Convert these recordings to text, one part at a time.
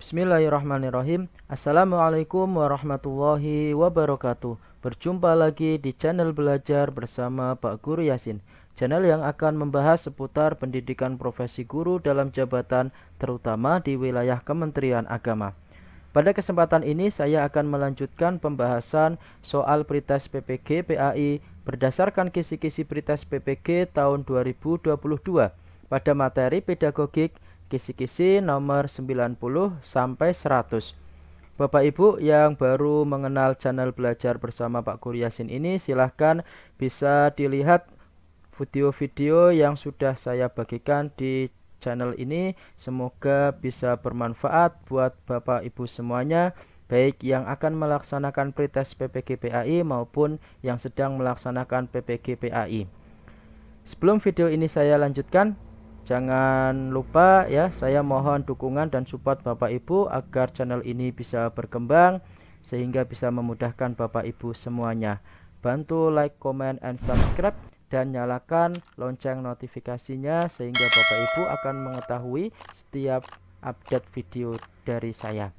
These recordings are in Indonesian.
Bismillahirrahmanirrahim. Assalamualaikum warahmatullahi wabarakatuh. Berjumpa lagi di channel belajar bersama Pak Guru Yasin, channel yang akan membahas seputar pendidikan profesi guru dalam jabatan, terutama di wilayah Kementerian Agama. Pada kesempatan ini saya akan melanjutkan pembahasan soal Pretest PPG PAI berdasarkan kisi-kisi Pretest PPG tahun 2022 pada materi pedagogik kisi-kisi nomor 90 sampai 100. Bapak Ibu yang baru mengenal channel belajar bersama Pak Guru Yasin ini, silahkan bisa dilihat video-video yang sudah saya bagikan di channel ini. Semoga bisa bermanfaat buat Bapak Ibu semuanya, baik yang akan melaksanakan Pretest PPG PAI maupun yang sedang melaksanakan PPG PAI. Sebelum video ini saya lanjutkan, jangan lupa ya, saya mohon dukungan dan support Bapak Ibu agar channel ini bisa berkembang sehingga bisa memudahkan Bapak Ibu semuanya. Bantu like, comment, and subscribe dan nyalakan lonceng notifikasinya sehingga Bapak Ibu akan mengetahui setiap update video dari saya.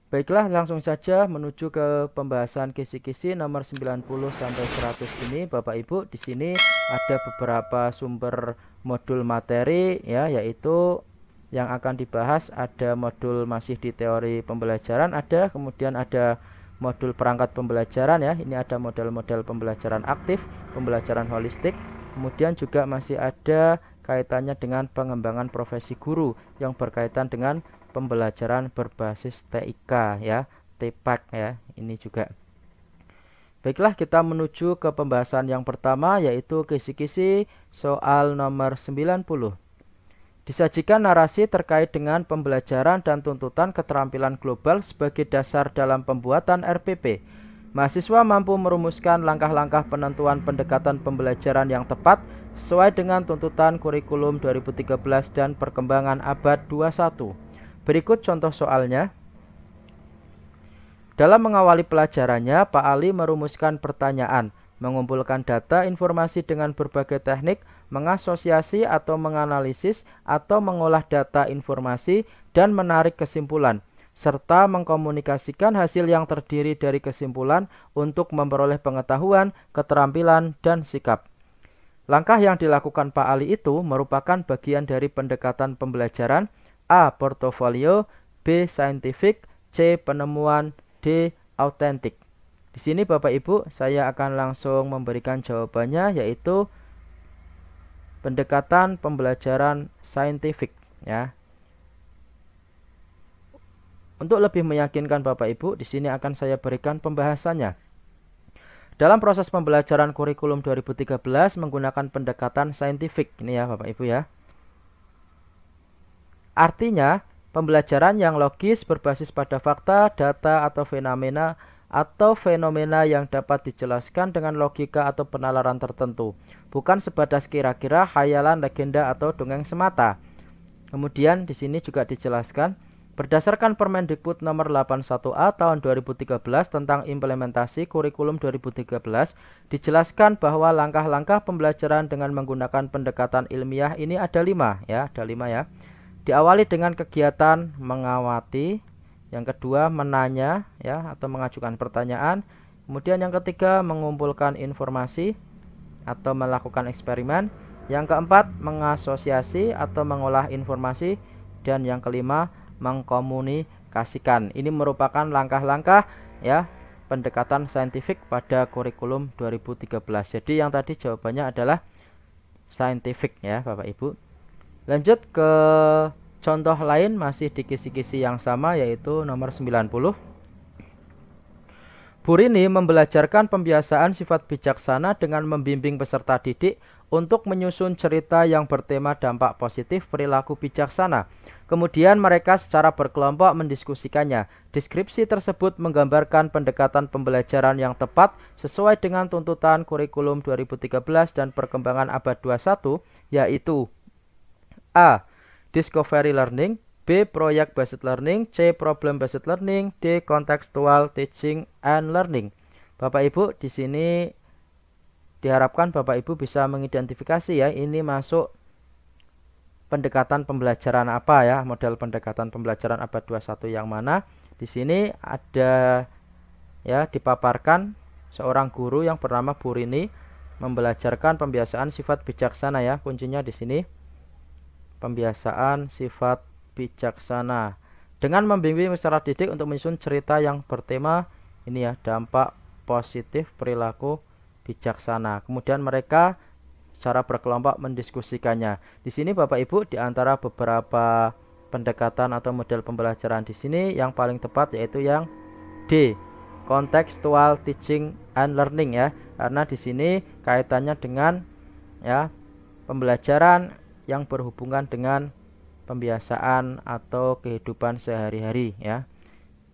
Baiklah, langsung saja menuju ke pembahasan kisi-kisi nomor 90 sampai 100 ini, Bapak Ibu. Di sini ada beberapa sumber modul materi ya, yaitu yang akan dibahas ada modul masih di teori pembelajaran, kemudian ada modul perangkat pembelajaran ya. Ini ada model-model pembelajaran aktif, pembelajaran holistik. Kemudian juga masih ada kaitannya dengan pengembangan profesi guru yang berkaitan dengan pembelajaran berbasis TIK ya, TPAK ya, ini juga. Baiklah, kita menuju ke pembahasan yang pertama, yaitu kisi-kisi soal nomor 90. Disajikan narasi terkait dengan pembelajaran dan tuntutan keterampilan global sebagai dasar dalam pembuatan RPP. Mahasiswa mampu merumuskan langkah-langkah penentuan pendekatan pembelajaran yang tepat sesuai dengan tuntutan kurikulum 2013 dan perkembangan abad 21. Berikut contoh soalnya. Dalam mengawali pelajarannya, Pak Ali merumuskan pertanyaan, mengumpulkan data informasi dengan berbagai teknik, mengasosiasi atau menganalisis atau mengolah data informasi dan menarik kesimpulan, serta mengkomunikasikan hasil yang terdiri dari kesimpulan untuk memperoleh pengetahuan, keterampilan, dan sikap. Langkah yang dilakukan Pak Ali itu merupakan bagian dari pendekatan pembelajaran. A. Portofolio, B. Scientific, C. Penemuan, D. Autentik. Di sini Bapak Ibu, saya akan langsung memberikan jawabannya, yaitu pendekatan pembelajaran saintifik ya. Untuk lebih meyakinkan Bapak Ibu, di sini akan saya berikan pembahasannya. Dalam proses pembelajaran kurikulum 2013 menggunakan pendekatan saintifik ini ya Bapak Ibu ya. Artinya, pembelajaran yang logis berbasis pada fakta, data, atau fenomena yang dapat dijelaskan dengan logika atau penalaran tertentu, bukan sebatas kira-kira, khayalan, legenda, atau dongeng semata. Kemudian di sini juga dijelaskan, berdasarkan Permendikbud nomor 81A tahun 2013 tentang implementasi kurikulum 2013, dijelaskan bahwa langkah-langkah pembelajaran dengan menggunakan pendekatan ilmiah ini ada 5 ya, Diawali dengan kegiatan mengawati, yang kedua menanya ya atau mengajukan pertanyaan, kemudian yang ketiga mengumpulkan informasi atau melakukan eksperimen, yang keempat mengasosiasi atau mengolah informasi, dan yang kelima mengkomunikasikan. Ini merupakan langkah-langkah ya pendekatan saintifik pada kurikulum 2013. Jadi yang tadi jawabannya adalah saintifik ya Bapak Ibu. Lanjut ke contoh lain masih di kisi-kisi yang sama, yaitu nomor 90. Bu Rini membelajarkan pembiasaan sifat bijaksana dengan membimbing peserta didik untuk menyusun cerita yang bertema dampak positif perilaku bijaksana. Kemudian mereka secara berkelompok mendiskusikannya. Deskripsi tersebut menggambarkan pendekatan pembelajaran yang tepat sesuai dengan tuntutan kurikulum 2013 dan perkembangan abad 21, yaitu A. Discovery learning, B. Project based learning, C. Problem based learning, D. Contextual teaching and learning. Bapak Ibu, di sini diharapkan Bapak Ibu bisa mengidentifikasi ya, ini masuk pendekatan pembelajaran apa ya, model pendekatan pembelajaran abad 21 yang mana. Di sini ada ya dipaparkan seorang guru yang bernama Burini membelajarkan pembiasaan sifat bijaksana ya. Kuncinya di sini pembiasaan sifat bijaksana dengan membimbing peserta didik untuk menyusun cerita yang bertema ini ya, dampak positif perilaku bijaksana. Kemudian mereka secara berkelompok mendiskusikannya. Di sini Bapak Ibu, di antara beberapa pendekatan atau model pembelajaran di sini yang paling tepat yaitu yang D, contextual teaching and learning ya. Karena di sini kaitannya dengan ya pembelajaran yang berhubungan dengan pembiasaan atau kehidupan sehari-hari ya.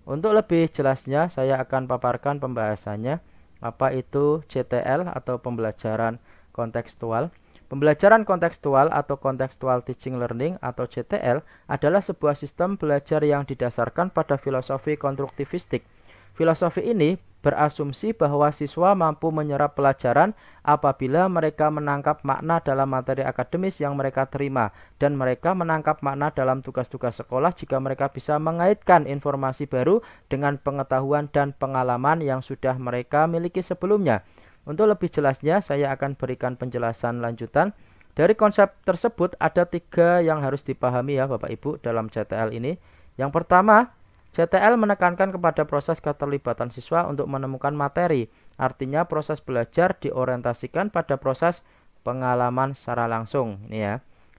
Untuk lebih jelasnya saya akan paparkan pembahasannya. Apa itu CTL atau pembelajaran kontekstual? Pembelajaran kontekstual atau contextual teaching learning atau CTL adalah sebuah sistem belajar yang didasarkan pada filosofi konstruktivistik. Filosofi ini berasumsi bahwa siswa mampu menyerap pelajaran apabila mereka menangkap makna dalam materi akademis yang mereka terima, dan mereka menangkap makna dalam tugas-tugas sekolah jika mereka bisa mengaitkan informasi baru dengan pengetahuan dan pengalaman yang sudah mereka miliki sebelumnya. Untuk lebih jelasnya, saya akan berikan penjelasan lanjutan. Dari konsep tersebut ada 3 yang harus dipahami ya Bapak Ibu dalam CTL ini. Yang pertama, CTL menekankan kepada proses keterlibatan siswa untuk menemukan materi. Artinya proses belajar diorientasikan pada proses pengalaman secara langsung. Ini ya.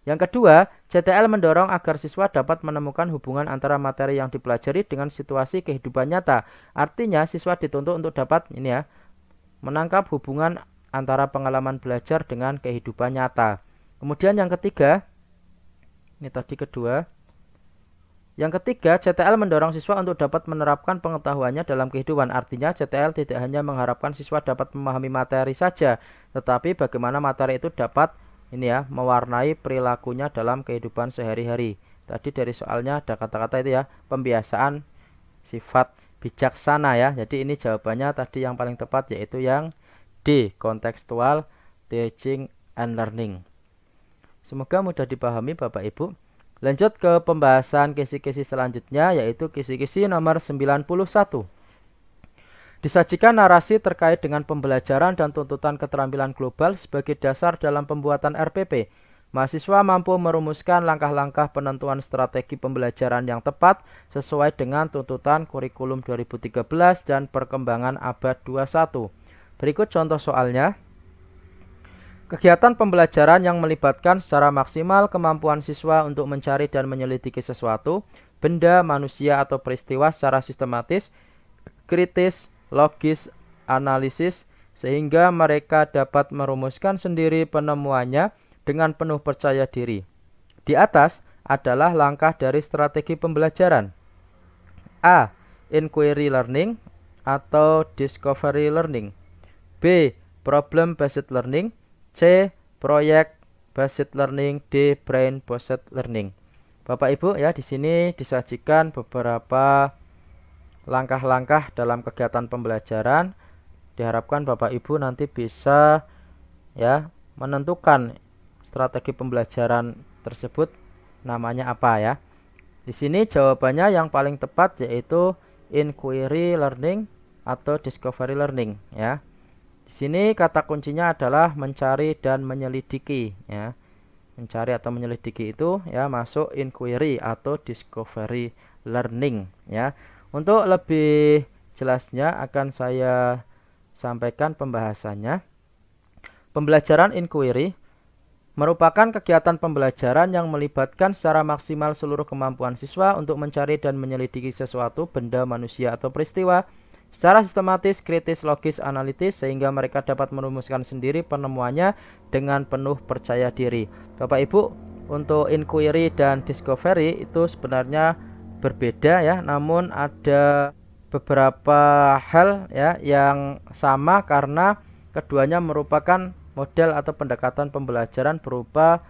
Yang kedua, CTL mendorong agar siswa dapat menemukan hubungan antara materi yang dipelajari dengan situasi kehidupan nyata. Artinya siswa dituntut untuk dapat ini ya, menangkap hubungan antara pengalaman belajar dengan kehidupan nyata. Kemudian yang ketiga, ini tadi kedua. Yang ketiga, CTL mendorong siswa untuk dapat menerapkan pengetahuannya dalam kehidupan. Artinya CTL tidak hanya mengharapkan siswa dapat memahami materi saja, tetapi bagaimana materi itu dapat ini ya, mewarnai perilakunya dalam kehidupan sehari-hari. Tadi dari soalnya ada kata-kata itu ya, pembiasaan sifat bijaksana ya. Jadi ini jawabannya tadi yang paling tepat yaitu yang D, contextual teaching and learning. Semoga mudah dipahami Bapak Ibu. Lanjut ke pembahasan kisi-kisi selanjutnya yaitu kisi-kisi nomor 91. Disajikan narasi terkait dengan pembelajaran dan tuntutan keterampilan global sebagai dasar dalam pembuatan RPP. Mahasiswa mampu merumuskan langkah-langkah penentuan strategi pembelajaran yang tepat sesuai dengan tuntutan kurikulum 2013 dan perkembangan abad 21. Berikut contoh soalnya. Kegiatan pembelajaran yang melibatkan secara maksimal kemampuan siswa untuk mencari dan menyelidiki sesuatu, benda, manusia, atau peristiwa secara sistematis, kritis, logis, analisis, sehingga mereka dapat merumuskan sendiri penemuannya dengan penuh percaya diri. Di atas adalah langkah dari strategi pembelajaran. A. Inquiry learning atau discovery learning. B. Problem based learning. C. Project based learning. D. Brain based learning. Bapak Ibu ya, di sini disajikan beberapa langkah-langkah dalam kegiatan pembelajaran. Diharapkan Bapak Ibu nanti bisa ya menentukan strategi pembelajaran tersebut namanya apa ya. Di sini jawabannya yang paling tepat yaitu inquiry learning atau discovery learning ya. Di sini kata kuncinya adalah mencari dan menyelidiki ya. Mencari atau menyelidiki itu ya masuk inquiry atau discovery learning ya. Untuk lebih jelasnya akan saya sampaikan pembahasannya. Pembelajaran inquiry merupakan kegiatan pembelajaran yang melibatkan secara maksimal seluruh kemampuan siswa untuk mencari dan menyelidiki sesuatu, benda, manusia, atau peristiwa secara sistematis, kritis, logis, analitis, sehingga mereka dapat merumuskan sendiri penemuannya dengan penuh percaya diri. Bapak Ibu, untuk inquiry dan discovery itu sebenarnya berbeda ya, namun ada beberapa hal ya yang sama karena keduanya merupakan model atau pendekatan pembelajaran berupa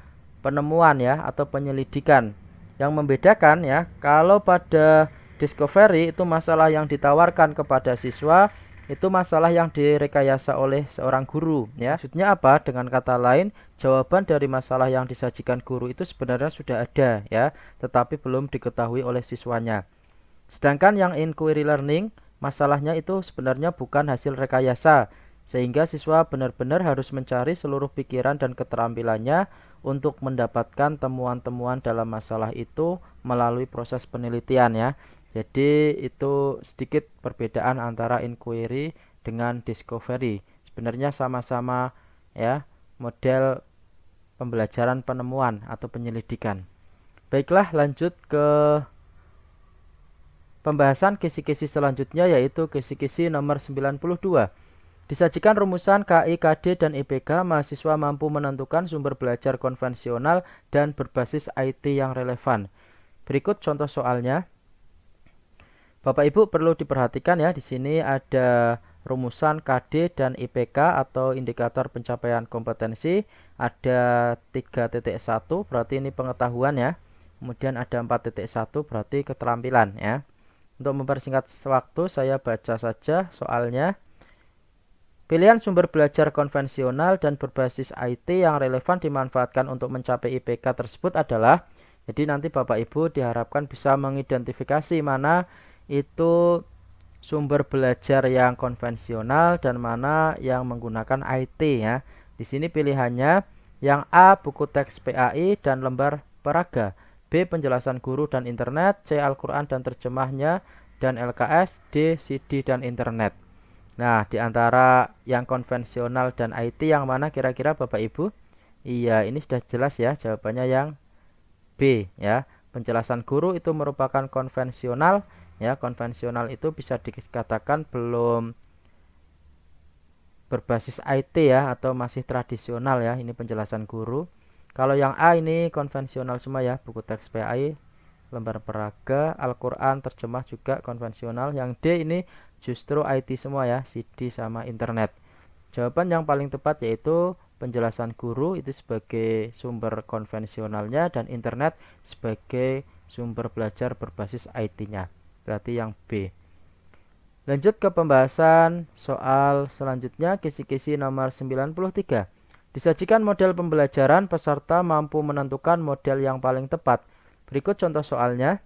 penemuan ya atau penyelidikan. Yang membedakan ya, kalau pada discovery itu masalah yang ditawarkan kepada siswa itu masalah yang direkayasa oleh seorang guru ya. Maksudnya apa? Dengan kata lain, jawaban dari masalah yang disajikan guru itu sebenarnya sudah ada ya, tetapi belum diketahui oleh siswanya. Sedangkan yang inquiry learning, masalahnya itu sebenarnya bukan hasil rekayasa, sehingga siswa benar-benar harus mencari seluruh pikiran dan keterampilannya untuk mendapatkan temuan-temuan dalam masalah itu melalui proses penelitian ya. Jadi itu sedikit perbedaan antara inquiry dengan discovery. Sebenarnya sama-sama ya model pembelajaran penemuan atau penyelidikan. Baiklah, lanjut ke pembahasan kisi-kisi selanjutnya, yaitu kisi-kisi nomor 92. Disajikan rumusan KI, KD, dan IPK, mahasiswa mampu menentukan sumber belajar konvensional dan berbasis IT yang relevan. Berikut contoh soalnya. Bapak Ibu perlu diperhatikan ya, di sini ada rumusan KD dan IPK atau indikator pencapaian kompetensi. Ada 3.1 berarti ini pengetahuan ya. Kemudian ada 4.1 berarti keterampilan ya. Untuk mempersingkat waktu, saya baca saja soalnya. Pilihan sumber belajar konvensional dan berbasis IT yang relevan dimanfaatkan untuk mencapai IPK tersebut adalah, jadi nanti Bapak Ibu diharapkan bisa mengidentifikasi mana itu sumber belajar yang konvensional dan mana yang menggunakan IT ya. Di sini pilihannya yang A, buku teks PAI dan lembar peraga, B, penjelasan guru dan internet, C, Al-Quran dan terjemahnya dan LKS, D, CD dan internet. Nah, di antara yang konvensional dan IT yang mana kira-kira Bapak Ibu? Iya, ini sudah jelas ya, jawabannya yang B ya. Penjelasan guru itu merupakan konvensional ya. Konvensional itu bisa dikatakan belum berbasis IT ya, atau masih tradisional ya. Ini penjelasan guru. Kalau yang A ini konvensional semua ya, buku teks PAI, lembar peraga, Al-Quran terjemah juga konvensional. Yang D ini justru IT semua ya, CD sama internet. Jawaban yang paling tepat yaitu penjelasan guru itu sebagai sumber konvensionalnya dan internet sebagai sumber belajar berbasis IT-nya. Berarti yang B. Lanjut ke pembahasan soal selanjutnya, kisi-kisi nomor 93. Disajikan model pembelajaran, peserta mampu menentukan model yang paling tepat. Berikut contoh soalnya.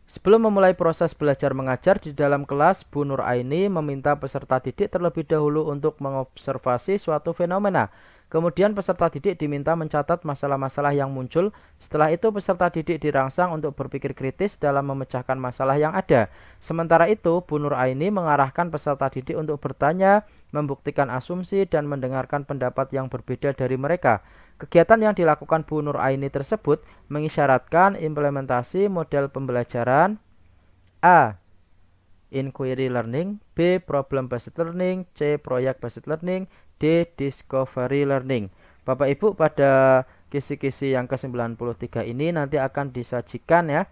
Sebelum memulai proses belajar mengajar di dalam kelas, Bu Nur Aini meminta peserta didik terlebih dahulu untuk mengobservasi suatu fenomena. Kemudian peserta didik diminta mencatat masalah-masalah yang muncul. Setelah itu peserta didik dirangsang untuk berpikir kritis dalam memecahkan masalah yang ada. Sementara itu, Bu Nur Aini mengarahkan peserta didik untuk bertanya, membuktikan asumsi, dan mendengarkan pendapat yang berbeda dari mereka. Kegiatan yang dilakukan Bu Nur Aini tersebut mengisyaratkan implementasi model pembelajaran A, inquiry learning, B, problem based learning, C, project based learning, D, discovery learning. Bapak Ibu, pada kisi-kisi yang ke-93 ini nanti akan disajikan ya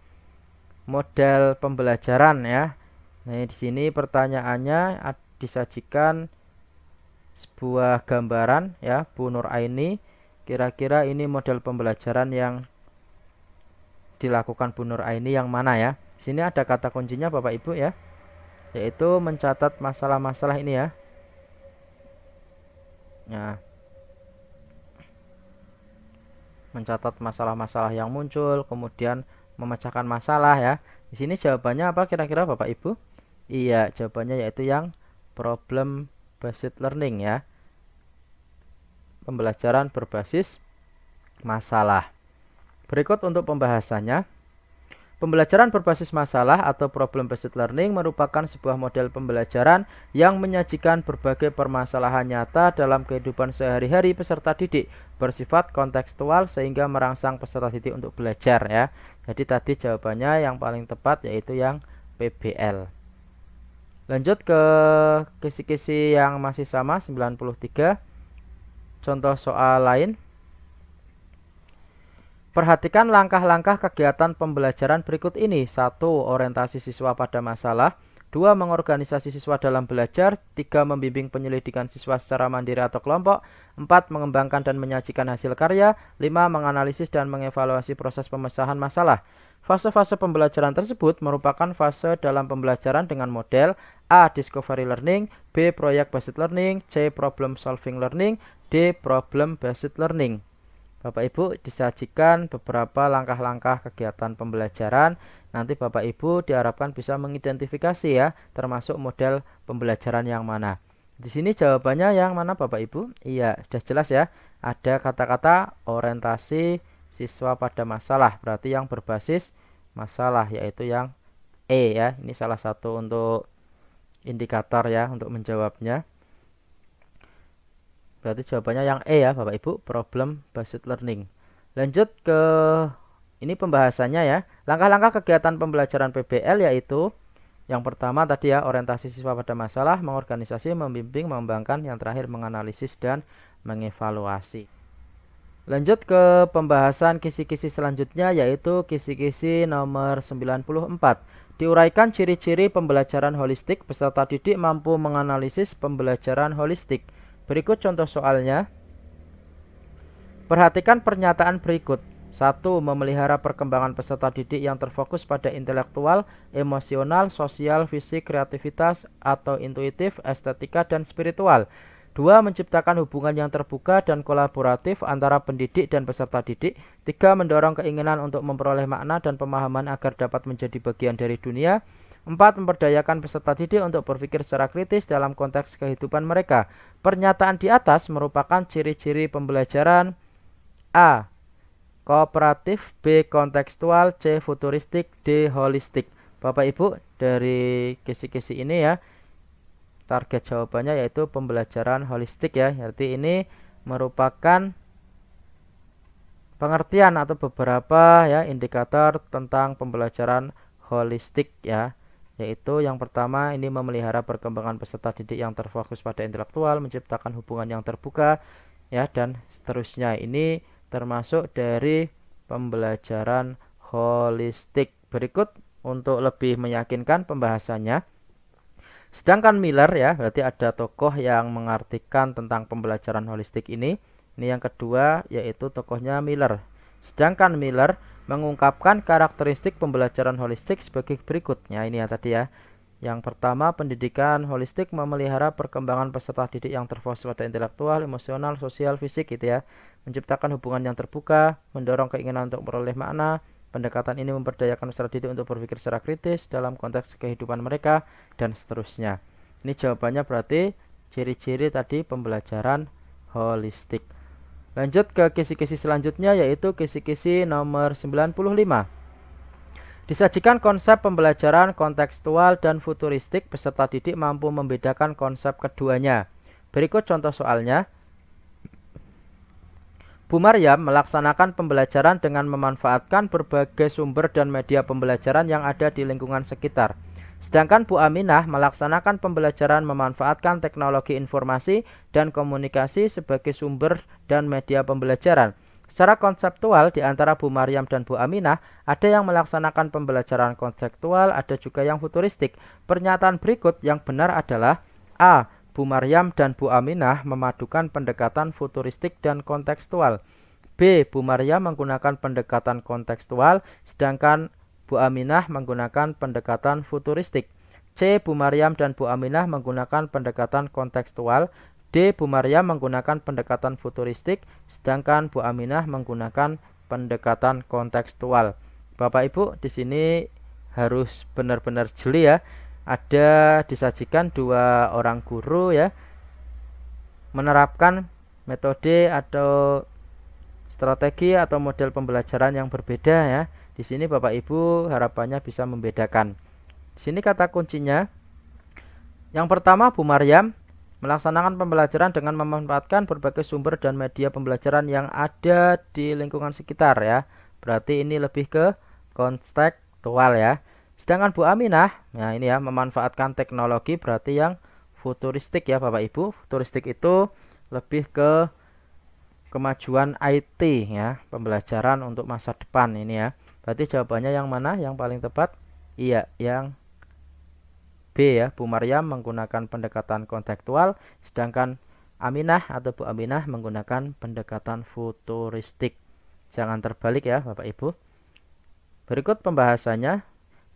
model pembelajaran ya. Nah, di sini pertanyaannya disajikan sebuah gambaran ya, Bu Nur Aini. Kira-kira ini model pembelajaran yang dilakukan Bu Nur Aini yang mana ya? Di sini ada kata kuncinya Bapak Ibu ya, yaitu mencatat masalah-masalah ini ya. Nah, mencatat masalah-masalah yang muncul, kemudian memecahkan masalah ya. Di sini jawabannya apa kira-kira Bapak Ibu? Iya, jawabannya yaitu yang problem based learning ya. Pembelajaran berbasis masalah. Berikut untuk pembahasannya. Pembelajaran berbasis masalah atau problem based learning merupakan sebuah model pembelajaran yang menyajikan berbagai permasalahan nyata dalam kehidupan sehari-hari peserta didik, bersifat kontekstual sehingga merangsang peserta didik untuk belajar ya. Jadi tadi jawabannya yang paling tepat yaitu yang PBL. Lanjut ke kisi-kisi yang masih sama 93. Contoh soal lain. Perhatikan langkah-langkah kegiatan pembelajaran berikut ini. 1. Orientasi siswa pada masalah. 2. Mengorganisasi siswa dalam belajar. 3. Membimbing penyelidikan siswa secara mandiri atau kelompok. 4. Mengembangkan dan menyajikan hasil karya. 5. Menganalisis dan mengevaluasi proses pemecahan masalah. Fase-fase pembelajaran tersebut merupakan fase dalam pembelajaran dengan model A. Discovery learning, B. Project based learning, C. Problem solving learning, D. Problem based learning. Bapak Ibu disajikan beberapa langkah-langkah kegiatan pembelajaran. Nanti Bapak Ibu diharapkan bisa mengidentifikasi ya, termasuk model pembelajaran yang mana. Di sini jawabannya yang mana Bapak Ibu? Iya, sudah jelas ya. Ada kata-kata orientasi siswa pada masalah, berarti yang berbasis masalah, yaitu yang E ya. Ini salah satu untuk indikator ya untuk menjawabnya. Berarti jawabannya yang E ya Bapak Ibu, problem based learning. Lanjut ke ini pembahasannya ya. Langkah-langkah kegiatan pembelajaran PBL yaitu yang pertama tadi ya, orientasi siswa pada masalah, mengorganisasi, membimbing, mengembangkan, yang terakhir menganalisis dan mengevaluasi. Lanjut ke pembahasan kisi-kisi selanjutnya yaitu kisi-kisi nomor 94. Diuraikan ciri-ciri pembelajaran holistik, peserta didik mampu menganalisis pembelajaran holistik. Berikut contoh soalnya. Perhatikan pernyataan berikut. 1. Memelihara perkembangan peserta didik yang terfokus pada intelektual, emosional, sosial, fisik, kreativitas, atau intuitif, estetika, dan spiritual. 2. Menciptakan hubungan yang terbuka dan kolaboratif antara pendidik dan peserta didik. 3. Mendorong keinginan untuk memperoleh makna dan pemahaman agar dapat menjadi bagian dari dunia. 4. Memperdayakan peserta didik untuk berpikir secara kritis dalam konteks kehidupan mereka. Pernyataan di atas merupakan ciri-ciri pembelajaran A. Kooperatif, B. Kontekstual, C. Futuristik, D. Holistik. Bapak Ibu, dari kisi-kisi ini ya, target jawabannya yaitu pembelajaran holistik ya. Arti ini merupakan pengertian atau beberapa ya indikator tentang pembelajaran holistik ya. Yaitu yang pertama ini memelihara perkembangan peserta didik yang terfokus pada intelektual, menciptakan hubungan yang terbuka ya, dan seterusnya. Ini termasuk dari pembelajaran holistik. Berikut untuk lebih meyakinkan pembahasannya. Sedangkan Miller ya, berarti ada tokoh yang mengartikan tentang pembelajaran holistik ini. Ini yang kedua yaitu tokohnya Miller. Sedangkan Miller mengungkapkan karakteristik pembelajaran holistik sebagai berikutnya. Ini ya tadi ya. Yang pertama, pendidikan holistik memelihara perkembangan peserta didik yang terfokus pada intelektual, emosional, sosial, fisik gitu ya. Menciptakan hubungan yang terbuka, mendorong keinginan untuk memperoleh makna. Pendekatan ini memperdayakan peserta didik untuk berpikir secara kritis dalam konteks kehidupan mereka, dan seterusnya. Ini jawabannya berarti ciri-ciri tadi pembelajaran holistik. Lanjut ke kisi-kisi selanjutnya yaitu kisi-kisi nomor 95. Disajikan konsep pembelajaran kontekstual dan futuristik, peserta didik mampu membedakan konsep keduanya. Berikut contoh soalnya. Bu Maryam melaksanakan pembelajaran dengan memanfaatkan berbagai sumber dan media pembelajaran yang ada di lingkungan sekitar. Sedangkan Bu Aminah melaksanakan pembelajaran memanfaatkan teknologi informasi dan komunikasi sebagai sumber dan media pembelajaran. Secara konseptual, di antara Bu Maryam dan Bu Aminah, ada yang melaksanakan pembelajaran konseptual, ada juga yang futuristik. Pernyataan berikut yang benar adalah A. Bu Maryam dan Bu Aminah memadukan pendekatan futuristik dan kontekstual. B. Bu Maryam menggunakan pendekatan kontekstual, sedangkan Bu Aminah menggunakan pendekatan futuristik. C. Bu Maryam dan Bu Aminah menggunakan pendekatan kontekstual. D. Bu Maryam menggunakan pendekatan futuristik, sedangkan Bu Aminah menggunakan pendekatan kontekstual. Bapak Ibu, di sini harus benar-benar jeli ya. Ada disajikan dua orang guru ya, menerapkan metode atau strategi atau model pembelajaran yang berbeda ya. Di sini Bapak Ibu harapannya bisa membedakan. Di sini kata kuncinya. Yang pertama, Bu Maryam melaksanakan pembelajaran dengan memanfaatkan berbagai sumber dan media pembelajaran yang ada di lingkungan sekitar ya. Berarti ini lebih ke kontekstual ya. Sedangkan Bu Aminah, nah ini ya, memanfaatkan teknologi, berarti yang futuristik ya Bapak Ibu. Futuristik itu lebih ke kemajuan IT ya, pembelajaran untuk masa depan ini ya. Berarti jawabannya yang mana yang paling tepat? Iya, yang B ya, Bu Maryam menggunakan pendekatan kontekstual, sedangkan Aminah atau Bu Aminah menggunakan pendekatan futuristik. Jangan terbalik ya Bapak Ibu. Berikut pembahasannya.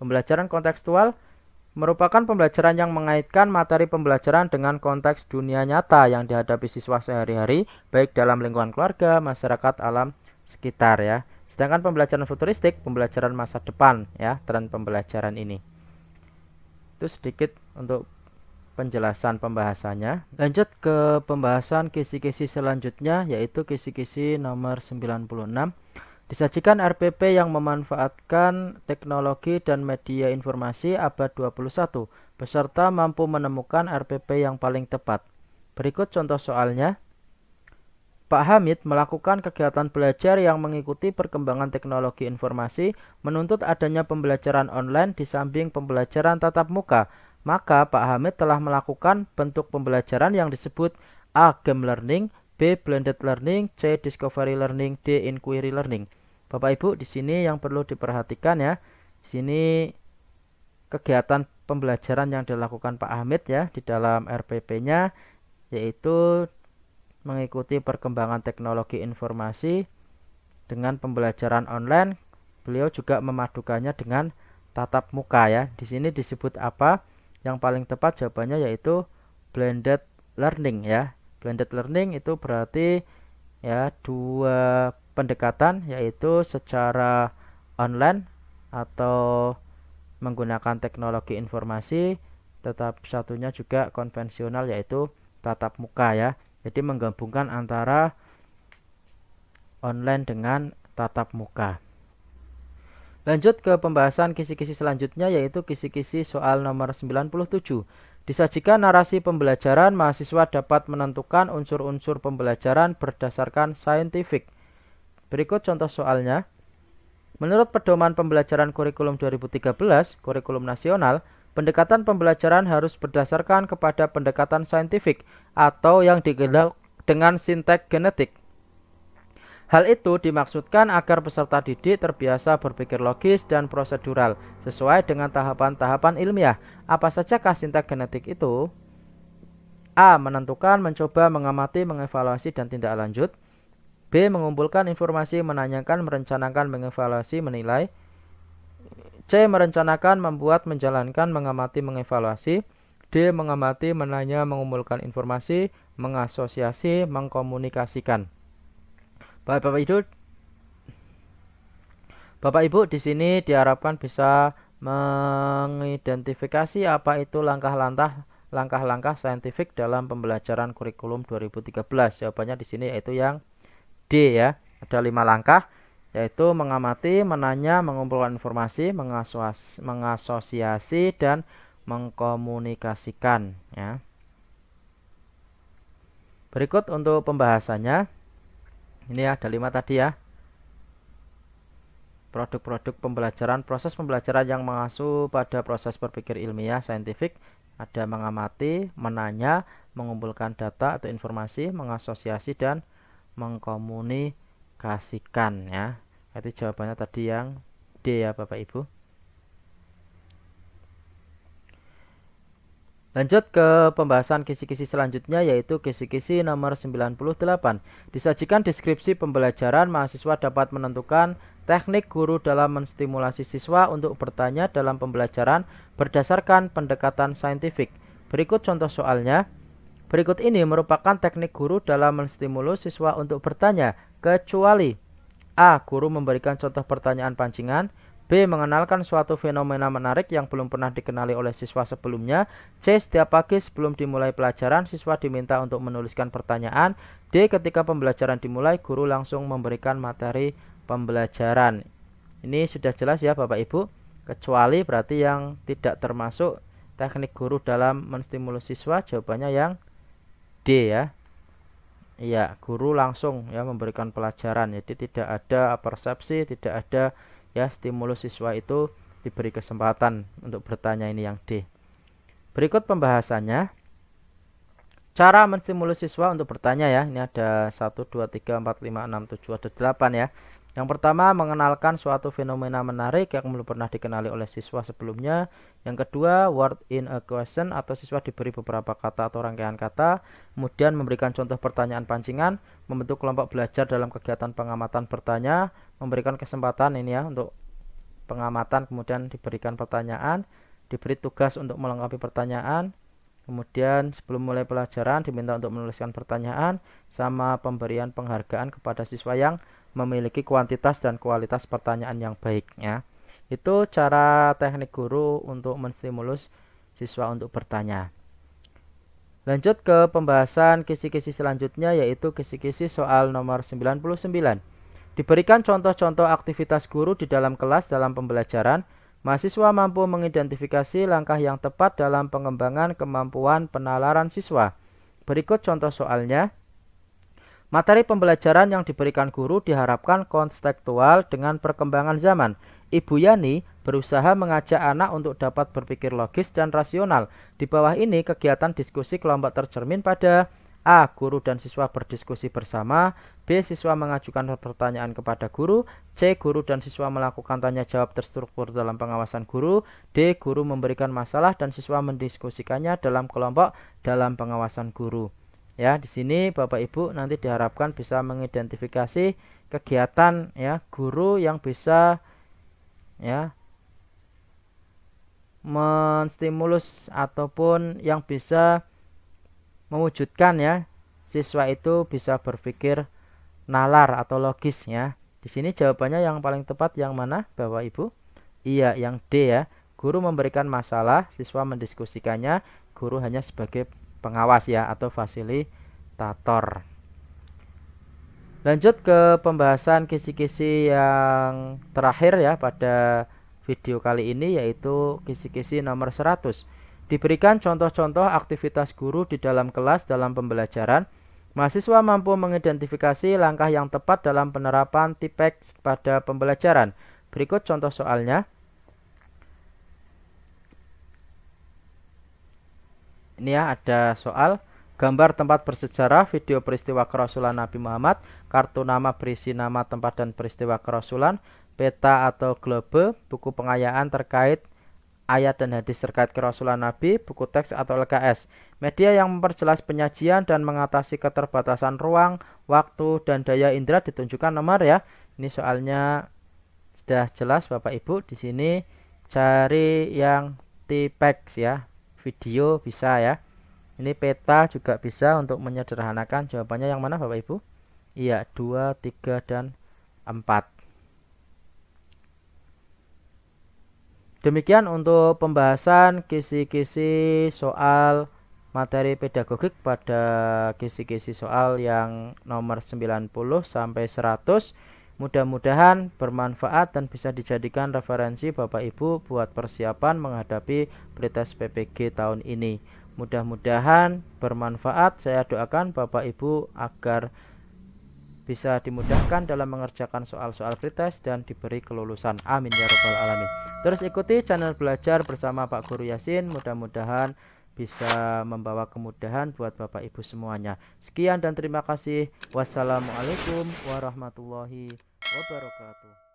Pembelajaran kontekstual merupakan pembelajaran yang mengaitkan materi pembelajaran dengan konteks dunia nyata yang dihadapi siswa sehari-hari, baik dalam lingkungan keluarga, masyarakat, alam sekitar ya. Sedangkan pembelajaran futuristik, pembelajaran masa depan ya, tren pembelajaran ini. Itu sedikit untuk penjelasan pembahasannya. Lanjut ke pembahasan kisi-kisi selanjutnya, yaitu kisi-kisi nomor 96. Disajikan RPP yang memanfaatkan teknologi dan media informasi abad 21, peserta mampu menemukan RPP yang paling tepat. Berikut contoh soalnya. Pak Hamid melakukan kegiatan belajar yang mengikuti perkembangan teknologi informasi, menuntut adanya pembelajaran online di samping pembelajaran tatap muka. Maka Pak Hamid telah melakukan bentuk pembelajaran yang disebut A. Game Learning, B. Blended Learning, C. Discovery Learning, D. Inquiry Learning. Bapak Ibu, di sini yang perlu diperhatikan ya. Di sini kegiatan pembelajaran yang dilakukan Pak Hamid ya di dalam RPP-nya yaitu mengikuti perkembangan teknologi informasi dengan pembelajaran online. Beliau juga memadukannya dengan tatap muka ya. Di sini disebut apa? Yang paling tepat jawabannya yaitu blended learning ya. Blended learning itu berarti ya dua pendekatan, yaitu secara online atau menggunakan teknologi informasi, tetap satunya juga konvensional yaitu tatap muka ya. Jadi menggabungkan antara online dengan tatap muka. Lanjut ke pembahasan kisi-kisi selanjutnya, yaitu kisi-kisi soal nomor 97. Disajikan narasi pembelajaran, mahasiswa dapat menentukan unsur-unsur pembelajaran berdasarkan saintifik. Berikut contoh soalnya. Menurut pedoman pembelajaran kurikulum 2013, kurikulum nasional, pendekatan pembelajaran harus berdasarkan kepada pendekatan saintifik atau yang dikenal dengan sintek genetik. Hal itu dimaksudkan agar peserta didik terbiasa berpikir logis dan prosedural sesuai dengan tahapan-tahapan ilmiah. Apa sajakah sintek genetik itu? A. Menentukan, mencoba, mengamati, mengevaluasi, dan tindak lanjut. B. Mengumpulkan informasi, menanyakan, merencanakan, mengevaluasi, menilai. C. Merencanakan, membuat, menjalankan, mengamati, mengevaluasi. D. Mengamati, menanya, mengumpulkan informasi, mengasosiasi, mengkomunikasikan. Bapak Ibu di sini diharapkan bisa mengidentifikasi apa itu langkah-langkah saintifik dalam pembelajaran kurikulum 2013. Jawabannya di sini yaitu yang D ya. Ada 5 langkah, yaitu mengamati, menanya, mengumpulkan informasi, mengasosiasi, dan mengkomunikasikan ya. Berikut untuk pembahasannya. Ini ada 5 tadi ya. Produk-produk pembelajaran, proses pembelajaran yang mengacu pada proses berpikir ilmiah, saintifik. Ada mengamati, menanya, mengumpulkan data atau informasi, mengasosiasi, dan mengkomunikasikan ya. Itu jawabannya tadi yang D ya Bapak Ibu. Lanjut ke pembahasan kisi-kisi selanjutnya, yaitu kisi-kisi nomor 98. Disajikan deskripsi pembelajaran, mahasiswa dapat menentukan teknik guru dalam menstimulasi siswa untuk bertanya dalam pembelajaran berdasarkan pendekatan saintifik. Berikut contoh soalnya. Berikut ini merupakan teknik guru dalam menstimulus siswa untuk bertanya, kecuali A. Guru memberikan contoh pertanyaan pancingan. B. Mengenalkan suatu fenomena menarik yang belum pernah dikenali oleh siswa sebelumnya. C. Setiap pagi sebelum dimulai pelajaran, siswa diminta untuk menuliskan pertanyaan. D. Ketika pembelajaran dimulai, guru langsung memberikan materi pembelajaran. Ini sudah jelas ya Bapak Ibu. Kecuali berarti yang tidak termasuk teknik guru dalam menstimulus siswa, jawabannya yang D ya. Iya, guru langsung ya memberikan pelajaran. Jadi tidak ada persepsi, tidak ada ya stimulus siswa itu diberi kesempatan untuk bertanya, ini yang D. Berikut pembahasannya. Cara menstimulus siswa untuk bertanya ya. Ini ada 1, 2, 3, 4, 5, 6, 7, ada 8 ya. Yang pertama, mengenalkan suatu fenomena menarik yang belum pernah dikenali oleh siswa sebelumnya. Yang kedua, word in a question, atau siswa diberi beberapa kata atau rangkaian kata. Kemudian memberikan contoh pertanyaan pancingan, membentuk kelompok belajar dalam kegiatan pengamatan bertanya, memberikan kesempatan ini ya untuk pengamatan, kemudian diberikan pertanyaan, diberi tugas untuk melengkapi pertanyaan, kemudian sebelum mulai pelajaran diminta untuk menuliskan pertanyaan, sama pemberian penghargaan kepada siswa yang memiliki kuantitas dan kualitas pertanyaan yang baik ya. Itu cara teknik guru untuk menstimulus siswa untuk bertanya. Lanjut ke pembahasan kisi-kisi selanjutnya, yaitu kisi-kisi soal nomor 99. Diberikan contoh-contoh aktivitas guru di dalam kelas dalam pembelajaran. Mahasiswa mampu mengidentifikasi langkah yang tepat dalam pengembangan kemampuan penalaran siswa. Berikut contoh soalnya. Materi pembelajaran yang diberikan guru diharapkan kontekstual dengan perkembangan zaman. Ibu Yani berusaha mengajak anak untuk dapat berpikir logis dan rasional. Di bawah ini kegiatan diskusi kelompok tercermin pada A. Guru dan siswa berdiskusi bersama. B. Siswa mengajukan pertanyaan kepada guru. C. Guru dan siswa melakukan tanya jawab terstruktur dalam pengawasan guru. D. Guru memberikan masalah dan siswa mendiskusikannya dalam kelompok dalam pengawasan guru. Ya, di sini Bapak Ibu nanti diharapkan bisa mengidentifikasi kegiatan ya guru yang bisa ya menstimulus ataupun yang bisa mewujudkan ya siswa itu bisa berpikir nalar atau logis ya. Di sini jawabannya yang paling tepat yang mana Bapak Ibu? Iya, yang D ya. Guru memberikan masalah, siswa mendiskusikannya, guru hanya sebagai pengawas ya atau fasilitator. Lanjut ke pembahasan kisi-kisi yang terakhir ya pada video kali ini, yaitu kisi-kisi nomor 100. Diberikan contoh-contoh aktivitas guru di dalam kelas dalam pembelajaran. Mahasiswa mampu mengidentifikasi langkah yang tepat dalam penerapan TPEX pada pembelajaran. Berikut contoh soalnya. Ini ya ada soal. Gambar tempat bersejarah, video peristiwa kerasulan Nabi Muhammad, kartu nama berisi nama tempat dan peristiwa kerasulan, peta atau globe, buku pengayaan terkait ayat dan hadis terkait kerasulan Nabi, buku teks atau LKS. Media yang memperjelas penyajian dan mengatasi keterbatasan ruang, waktu, dan daya indera ditunjukkan nomor ya. Ini soalnya sudah jelas Bapak Ibu. Di sini cari yang TPEX ya. Video bisa ya. Ini peta juga bisa untuk menyederhanakan. Jawabannya yang mana Bapak Ibu? Iya, 2, 3, dan 4. Demikian untuk pembahasan kisi-kisi soal materi pedagogik pada kisi-kisi soal yang nomor 90 sampai 100. Mudah-mudahan bermanfaat dan bisa dijadikan referensi Bapak Ibu buat persiapan menghadapi pretest PPG tahun ini. Mudah-mudahan bermanfaat. Saya doakan Bapak Ibu agar bisa dimudahkan dalam mengerjakan soal-soal pretest dan diberi kelulusan. Amin ya rabbal alamin. Terus ikuti channel belajar bersama Pak Guru Yasin. Mudah-mudahan bisa membawa kemudahan buat Bapak Ibu semuanya. Sekian dan terima kasih. Wassalamualaikum warahmatullahi wabarakatuh.